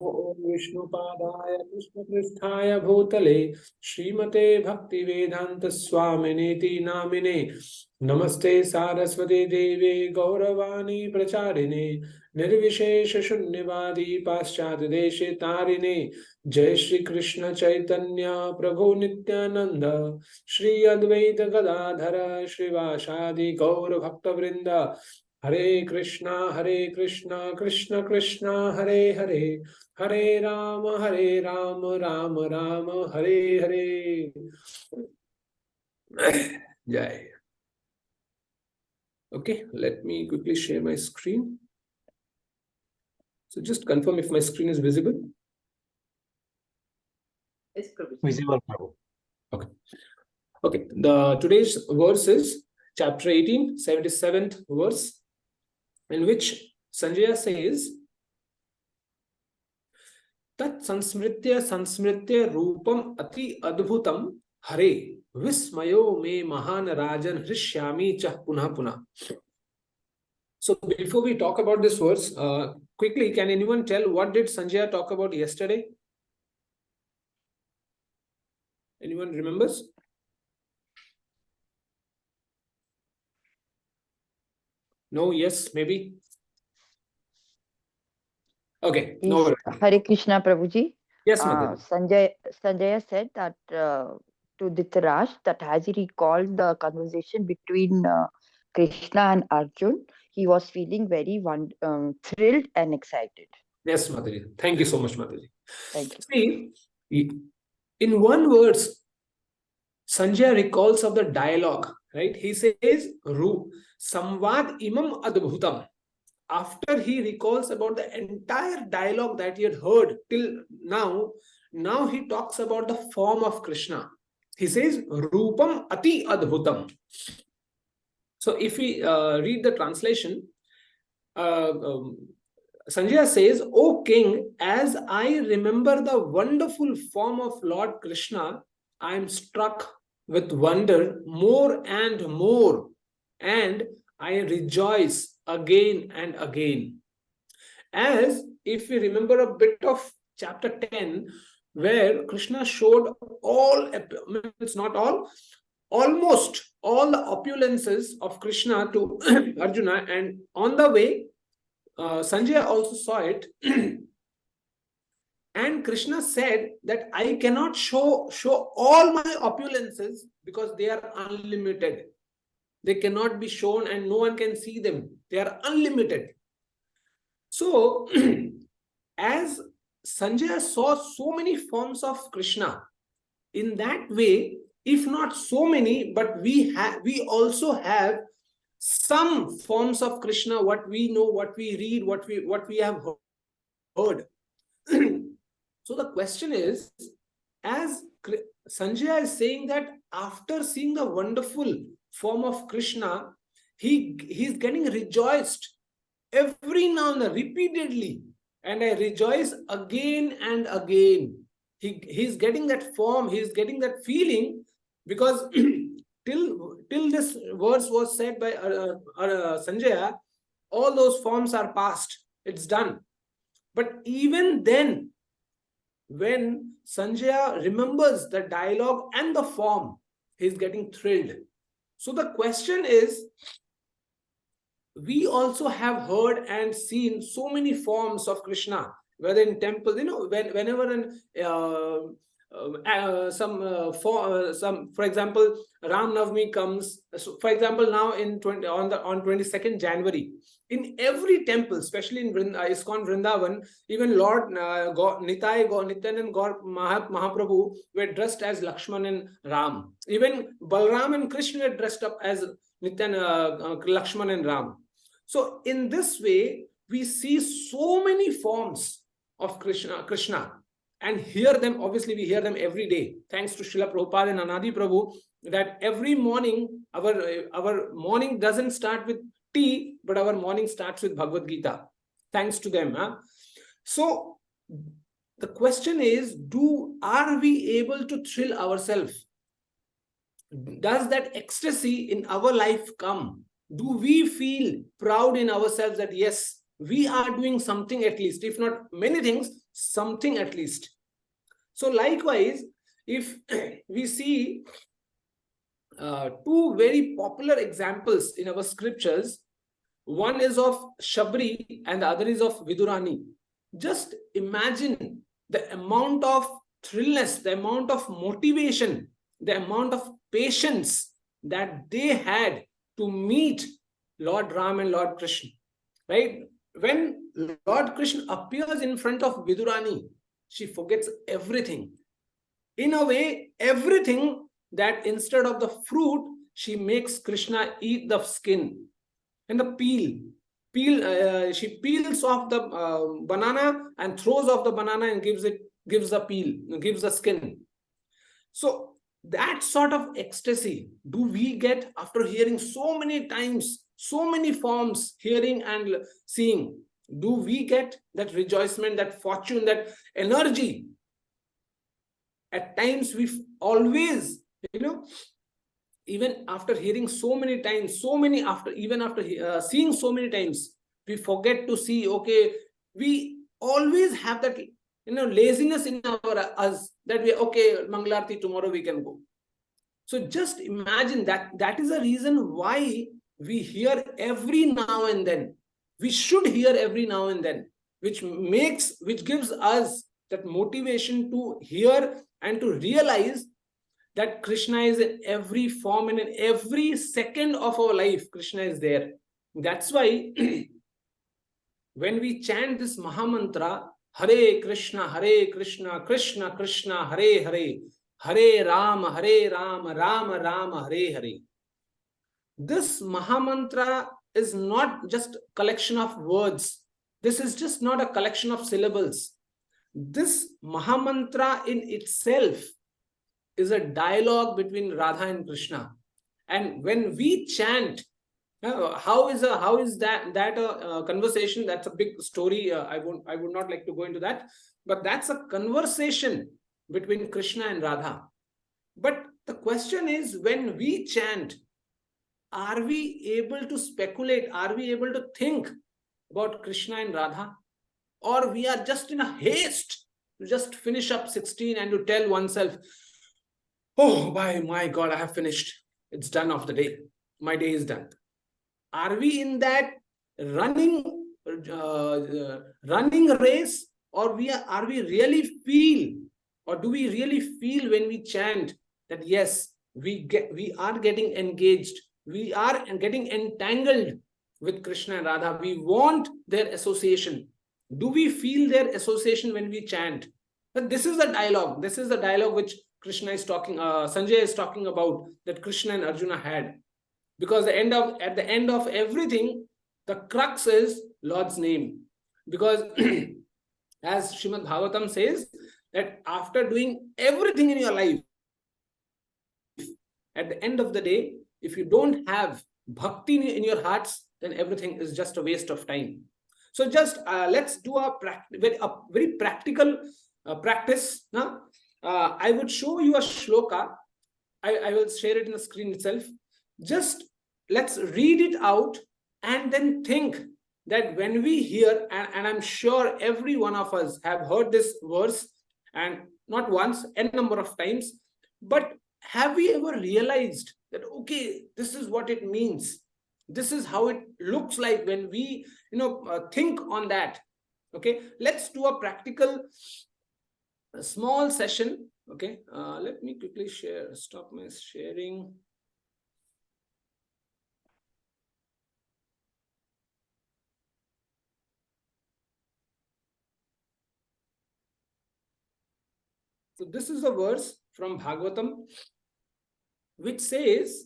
विष्णुपादाय कृष्णपृष्ठाय भूतले श्रीमते भक्तिवेदांत स्वामिनेति नामिने नमस्ते सारस्वती देवे गौरवाणी प्रचारिणे निर्विशेष शून्यवादी पाश्चात्य देशे तारिणे जय श्री कृष्ण चैतन्य प्रभु नित्यानंद श्री अद्वैत गदाधर श्रीवासादि गौर भक्तवृंद हरे Krishna Krishna Krishna Hare Hare Hare Ram Ram Ram Hare Hare. Jai. Okay, let me quickly share my screen. So just confirm if my screen is visible. It's visible, Prabhu. Okay. Okay. The today's verse is chapter 18, 77th verse, in which Sanjaya says, Tat sansmritya rupam ati adbhutam hare vismayo me mahan rajan hrishyami chah punah punah. So before we talk about this verse, quickly, can anyone tell what did Sanjaya talk about yesterday? Anyone remembers? No, yes, maybe. Okay, no worries. Hare Krishna, Prabhuji. Yes, Madhuri. Sanjaya said that to Dhritarashtra, that as he recalled the conversation between Krishna and Arjun, he was feeling very thrilled and excited. Yes, Madhuri. Thank you so much, Madhuri. Thank you. See, in one verse, Sanjaya recalls of the dialogue, right? He says, Samvad imam adbhutam. After he recalls about the entire dialogue that he had heard till now he talks about the form of Krishna. He says, Rupam ati adbhutam. So if we read the translation, Sanjaya says, O king, as I remember the wonderful form of Lord Krishna, I am struck with wonder more and more, and I rejoice again and again. As if we remember a bit of chapter 10, where Krishna showed it's not all, almost all the opulences of Krishna to Arjuna, and on the way, Sanjaya also saw it. And Krishna said that I cannot show all my opulences because they are unlimited. They cannot be shown and no one can see them. They are unlimited. So, as Sanjaya saw so many forms of Krishna, in that way, if not so many, but we also have some forms of Krishna, what we know, what we read, what we have heard. So the question is, as Sanjaya is saying that after seeing the wonderful form of Krishna, he's getting rejoiced every now and then, repeatedly, and I rejoice again and again. He's getting that form, he's getting that feeling, because till this verse was said by Sanjaya, all those forms are past, it's done. But even then, when Sanjaya remembers the dialogue and the form, he's getting thrilled. So the question is, we also have heard and seen so many forms of Krishna, whether in temples, whenever for example, Ram Navami comes. So for example, now on 22nd January, in every temple, especially in ISKCON Vrindavan, even Lord Nityanand Gaur Mahaprabhu were dressed as Lakshman and Ram. Even Balram and Krishna were dressed up as Lakshman and Ram. So in this way, we see so many forms of Krishna, and hear them. Obviously, we hear them every day. Thanks to Srila Prabhupada and Anadi Prabhu, that every morning, our morning doesn't start with tea, but our morning starts with Bhagavad Gita. Thanks to them. So the question is, are we able to thrill ourselves? Does that ecstasy in our life come? Do we feel proud in ourselves that yes, we are doing something at least, if not many things, something at least. So likewise, if we see two very popular examples in our scriptures, one is of Shabri and the other is of Vidurani. Just imagine the amount of thrillness, the amount of motivation, the amount of patience that they had to meet Lord Ram and Lord Krishna, right? When Lord Krishna appears in front of Vidurani, she forgets everything. In a way, everything, that instead of the fruit, she makes Krishna eat the skin and the peel. She peels off the banana and throws off the banana and gives the peel, gives the skin. So that sort of ecstasy do we get after hearing so many times, so many forms, hearing and seeing? Do we get that rejoicement, that fortune, that energy? At times we always, even after hearing so many times, after seeing so many times, we forget to see. Okay, we always have that laziness in us, that we, okay, Mangalarti, tomorrow we can go. So just imagine that is a reason why we hear every now and then. We should hear every now and then, which gives us that motivation to hear and to realize that Krishna is in every form and in every second of our life. Krishna is there. That's why when we chant this Mahamantra, Hare Krishna, Krishna Krishna, Hare Hare, Hare Rama, Rama Rama, Hare Hare. This Mahamantra is not just a collection of words. This is just not a collection of syllables. This Mahamantra in itself is a dialogue between Radha and Krishna. And when we chant, how is that a conversation? That's a big story. I would not like to go into that, but that's a conversation between Krishna and Radha. But the question is, when we chant, are we able to speculate? Are we able to think about Krishna and Radha? Or we are just in a haste to just finish up 16 and to tell oneself, oh, my God, I have finished. It's done of the day. My day is done. Are we in that running race, or are we really feel, or do we really feel when we chant that yes, we are getting engaged, we are getting entangled with Krishna and Radha? We want their association. Do we feel their association when we chant? But this is the dialogue. This is the dialogue which Krishna is talking, Sanjay is talking about, that Krishna and Arjuna had. Because at the end of everything, the crux is Lord's name. Because as Srimad Bhagavatam says, that after doing everything in your life, at the end of the day, if you don't have bhakti in your hearts, then everything is just a waste of time. So just let's do a very practical practice. I would show you a shloka. I will share it in the screen itself. Just let's read it out and then think that when we hear, and I'm sure every one of us have heard this verse, and not once, n number of times, but have we ever realized that, okay, this is what it means? This is how it looks like when we, think on that. Okay, let's do a practical, small session. Okay, let me quickly stop my sharing. So this is a verse from Bhagavatam which says,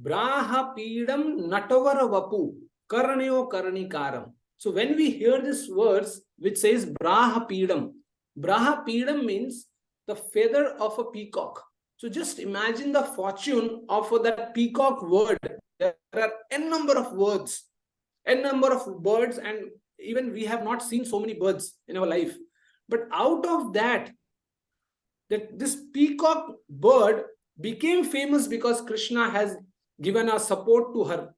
Braha Pidam Natavara Vapu Karneo Karnikaram. So when we hear this verse which says Braha Pidam means the feather of a peacock. So just imagine the fortune of that peacock word. There are n number of words, n number of birds, and even we have not seen so many birds in our life. But out of that this peacock bird became famous because Krishna has given a support to her.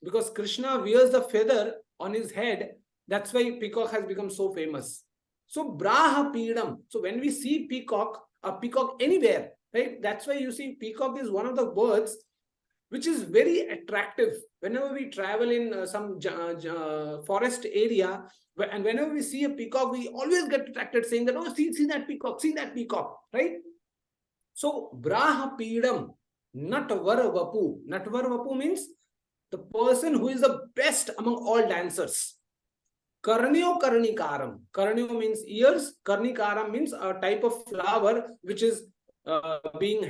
because Krishna wears the feather on his head. That's why peacock has become so famous. So Braha Peedam. So when we see peacock, a peacock anywhere, right? That's why you see peacock is one of the birds which is very attractive. Whenever we travel in some forest area, and whenever we see a peacock, we always get attracted, saying that, oh, see that peacock, right? So Braha Peedam, Natvar Vapu. Natvar Vapu means the person who is the best among all dancers. Karnyo Karnikaram. Karnyo means ears. Karnikaram means a type of flower which is being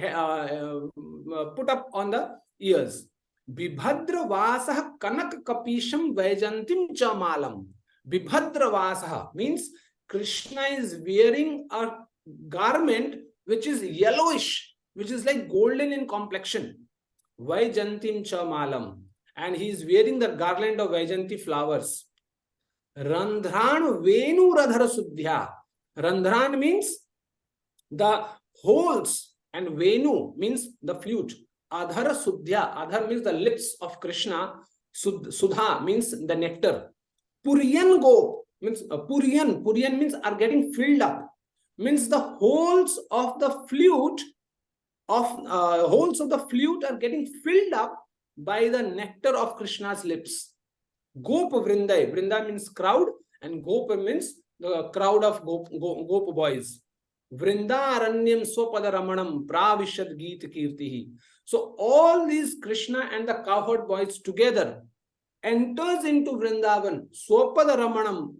put up on the ears. Bibhadra Vasah Kanak Kapisham Vaijantim Chamalam. Bibhadra Vasah means Krishna is wearing a garment which is yellowish, which is like golden in complexion. Vaijantim Chamalam. And he is wearing the garland of Vaijanti flowers. Randhran Venu Radhara Sudhya. Randhran means the holes and Venu means the flute. Adhara Sudhya. Adhar means the lips of Krishna. Sudha means the nectar. Puriyan Go means Puriyan. Puriyan means are getting filled up. Means the holes of the flute are getting filled up by the nectar of Krishna's lips. Gop Vrindai. Vrinda means crowd, and Gop means the crowd of Gop boys. Vrinda Aranyam Sopada Ramanam Pravishad Gita Kirtihi. So all these Krishna and the cowherd boys together enters into Vrindavan, Sopada Ramanam,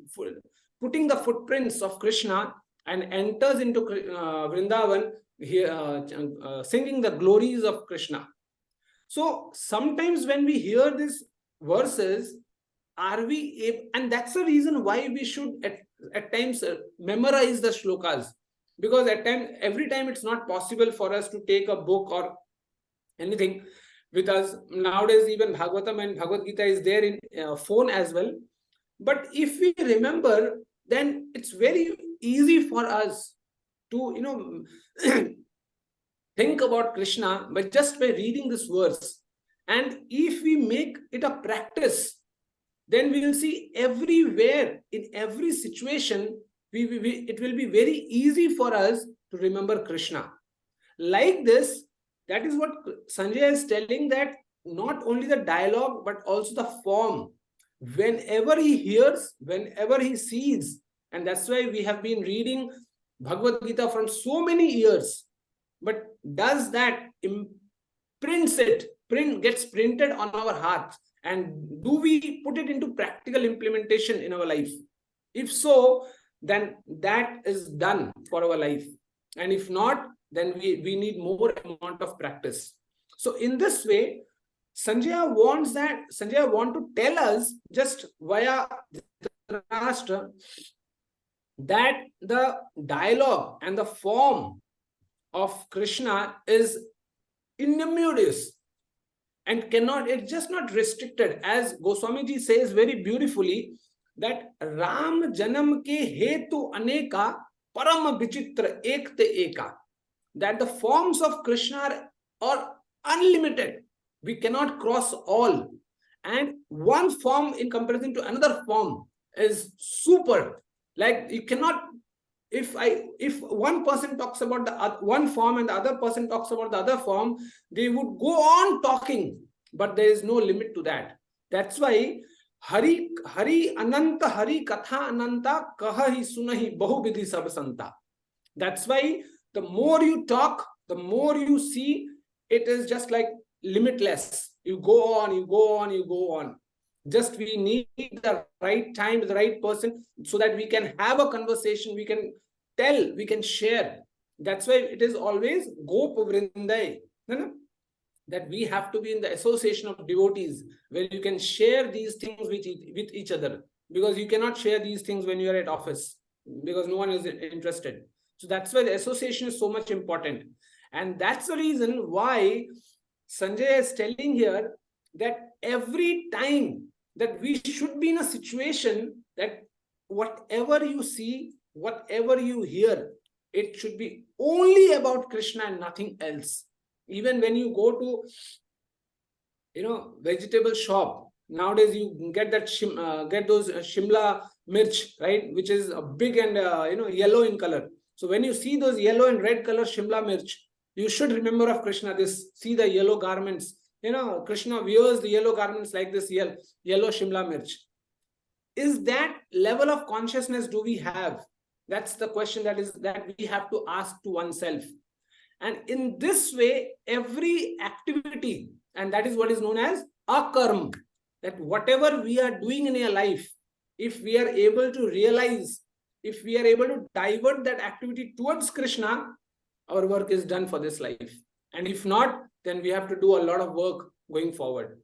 putting the footprints of Krishna, and enters into Vrindavan, singing the glories of Krishna. So sometimes when we hear these verses, and that's the reason why we should at times memorize the shlokas, because every time it's not possible for us to take a book or anything with us. Nowadays even Bhagavatam and Bhagavad Gita is there in phone as well. But if we remember, then it's very easy for us to think about Krishna by reading this verse. And if we make it a practice, then we will see everywhere, in every situation, it will be very easy for us to remember Krishna. Like this, that is what Sanjay is telling, that not only the dialogue, but also the form. Whenever he hears, whenever he sees, and that's why we have been reading Bhagavad Gita from so many years. But does that gets printed on our hearts? And do we put it into practical implementation in our life? If so, then that is done for our life. And if not, then we need more amount of practice. So in this way, Sanjaya want to tell us just via Dhritarashtra that the dialogue and the form of Krishna is inimitable and it's just not restricted. As Goswamiji says very beautifully, that Ram Janam ke hetu aneka param vichitra ekte eka. That the forms of Krishna are unlimited. We cannot cross all. And one form in comparison to another form is super. Like you cannot, if one person talks about the one form and the other person talks about the other form, they would go on talking, but there is no limit to that. That's why Hari Ananta Hari Katha Ananta Kahahi Sunahi Bahuvidhi Sabasanta. That's why the more you talk, the more you see, it is just like limitless. You go on, you go on, you go on. Just we need the right time, the right person, so that we can have a conversation, we can tell, we can share. That's why it is always Gop Vrindai. That we have to be in the association of devotees, where you can share these things with each other. Because you cannot share these things when you are at office, because no one is interested. So that's why the association is so much important. And that's the reason why Sanjay is telling here that every time that we should be in a situation that whatever you see, whatever you hear, it should be only about Krishna and nothing else. Even when you go to vegetable shop, nowadays you get that get those Shimla mirch, right, which is big and yellow in color. So when you see those yellow and red color Shimla mirch, you should remember of Krishna. See the yellow garments. Krishna wears the yellow garments like this yellow Shimla mirch. Is that level of consciousness do we have? That's the question that we have to ask to oneself. And in this way, every activity, and that is what is known as akarma, that whatever we are doing in a life, if we are able to realize, if we are able to divert that activity towards Krishna, our work is done for this life. And if not, then we have to do a lot of work going forward.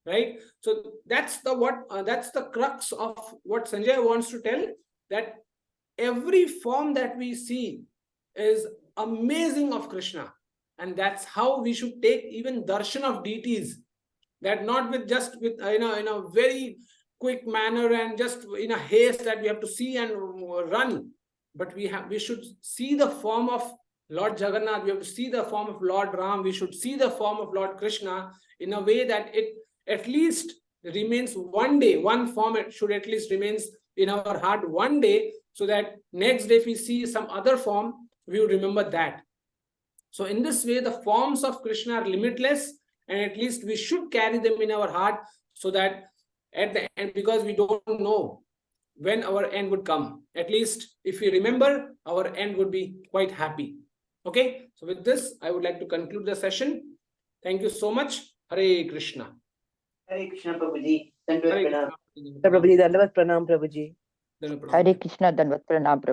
Right? So that's the crux of what Sanjay wants to tell, that every form that we see is amazing of Krishna. And that's how we should take even darshan of deities, that not with just with in a very quick manner and just in a haste that we have to see and run, but we should see the form of Lord Jagannath, we have to see the form of Lord Ram, we should see the form of Lord Krishna in a way that it at least remains one day, one form it should at least remains in our heart one day, so that next day if we see some other form, we will remember that. So in this way, the forms of Krishna are limitless, and at least we should carry them in our heart, so that at the end, because we don't know when our end would come, at least if we remember, our end would be quite happy. Okay, so with this, I would like to conclude the session. Thank you so much. Hare Krishna. Hare Krishna, Prabhuji. Dandavat Hare pranam. Krishna. Prabhuji, dandavat pranam, Prabhuji. Hare Krishna, Dandavat Pranam, Prabhu.